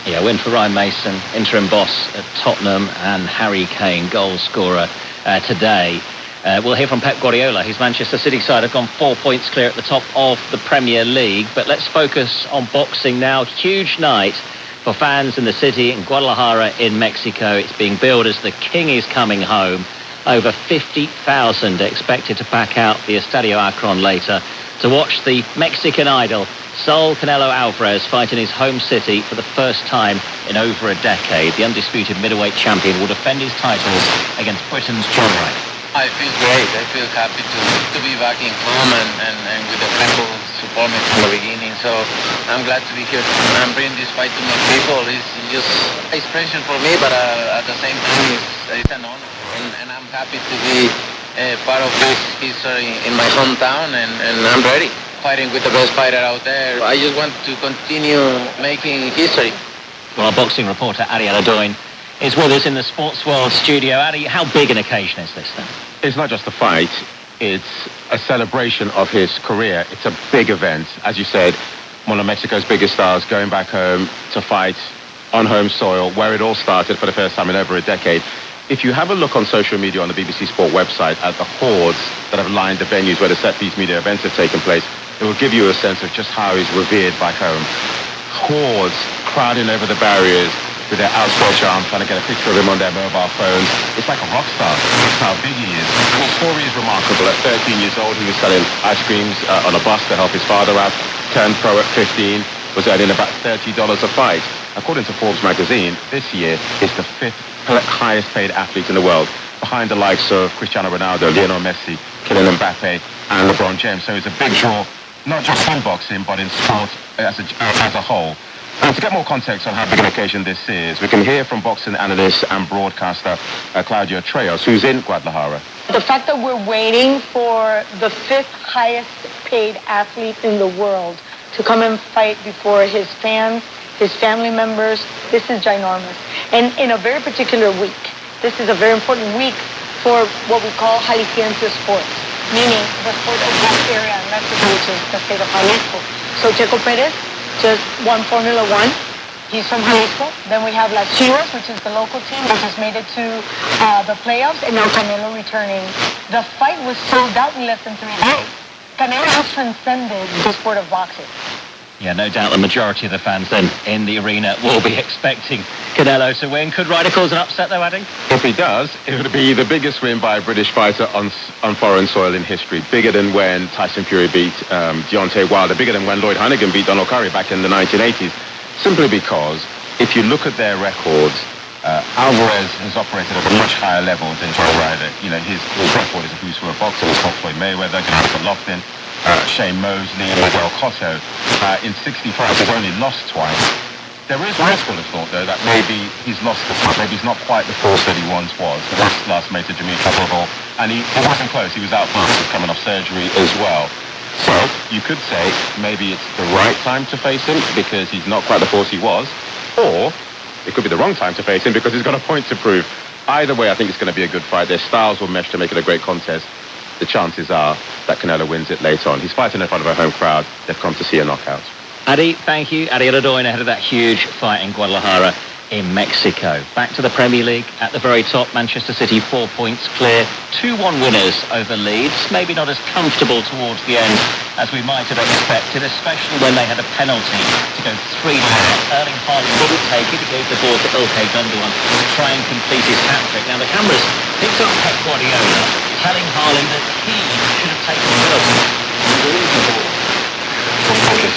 Yeah, win for Ryan Mason, interim boss at Tottenham, and Harry Kane, goal scorer today. We'll hear from Pep Guardiola. His Manchester City side have gone 4 points clear at the top of the Premier League. But let's focus on boxing now. Huge night for fans in the city in Guadalajara in Mexico. It's being billed as the King is coming home. Over 50,000 expected to pack out the Estadio Akron later to watch the Mexican idol, Saul Canelo Alvarez, fight in his home city for the first time in over a decade. The undisputed middleweight champion will defend his titles against Britain's John Wright. I feel great. I feel happy to be back in home and with the people who support me from the beginning. So I'm glad to be here. I'm bringing this fight to my people. It's just inspiration for me, but at the same time, it's an honor. And I'm happy to be part of this history in my hometown, and I'm ready. Fighting with the best fighter out there. I just want to continue making history. Well, our boxing reporter, Adi Aladoin, is with us in the Sports World studio. Adi, how big an occasion is this then? It's not just a fight, it's a celebration of his career. It's a big event. As you said, one of Mexico's biggest stars going back home to fight on home soil, where it all started for the first time in over a decade. If you have a look on social media on the BBC Sport website at the hordes that have lined the venues where the set-piece media events have taken place, it will give you a sense of just how he's revered back home. Hordes crowding over the barriers with their outstretched arms, trying to get a picture of him on their mobile phones. It's like a rock star. That's how big he is. His story is remarkable. At 13 years old, he was selling ice creams on a bus to help his father out. Turned pro at 15, was earning about $30 a fight. According to Forbes magazine, this year is the 5th highest paid athlete in the world, behind the likes of Cristiano Ronaldo, Lionel Messi, Kylian Mbappe, and LeBron James. So it's a big draw, not just in boxing, but in sport as a whole. And to get more context on how big an occasion this is, we can hear from boxing analyst and broadcaster Claudia Trejos, who's in Guadalajara. The fact that we're waiting for the 5th highest paid athlete in the world to come and fight before his fans, his family members, this is ginormous. And in a very particular week, this is a very important week for what we call Jalisciense sports, meaning the sport of this area in Mexico, which is the state of Jalisco. So Checo Perez just won Formula One. He's from Jalisco. Then we have Las Chivas, which is the local team, which has made it to the playoffs, and now Canelo returning. The fight was sold out in less than 3 days. Canelo has transcended the sport of boxing. Yeah, no doubt the majority of the fans then in the arena will be expecting Canelo to win. Could Ryder cause an upset though, Adi? If he does, it would be the biggest win by a British fighter on foreign soil in history. Bigger than when Tyson Fury beat Deontay Wilder. Bigger than when Lloyd Hannigan beat Donald Curry back in the 1980s. Simply because if you look at their records, Alvarez has operated at a much higher level than Joe Ryder. You know, his record is a who's who of boxers. Floyd Mayweather, Gennady Golovkin, Shane Mosley, and Miguel Cotto. In 60 fights, he's only lost twice. There is one school of thought, though, that maybe he's lost the spot. Maybe he's not quite the force that he once was. The last mate to Jamil Kapoor, and he wasn't close. He was out fast, coming off surgery as well. So you could say maybe it's the right time to face him because he's not quite the force he was, or it could be the wrong time to face him because he's got a point to prove. Either way, I think it's going to be a good fight. Their styles will mesh to make it a great contest. The chances are that Canelo wins it later on. He's fighting in front of a home crowd. They've come to see a knockout. Adi, thank you. Adi Aladoin ahead of that huge fight in Guadalajara in Mexico. Back to the Premier League. At the very top, Manchester City 4 points clear. 2-1 winners over Leeds. Maybe not as comfortable towards the end as we might have expected, especially when they had a penalty to go 3-0. Erling Haaland didn't take it. He gave the ball to Ilkay Gundogan to try and complete his hat-trick. Now the cameras picked up Pep Guardiola telling Haaland that he should have taken the penalty.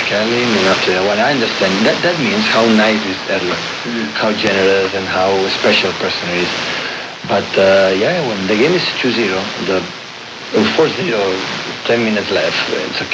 Scanning and after that one, I understand that means how nice is Erling, how generous and how special person he is. But yeah, when the game is 2-0, the 4-0, 10 minutes left, it's okay.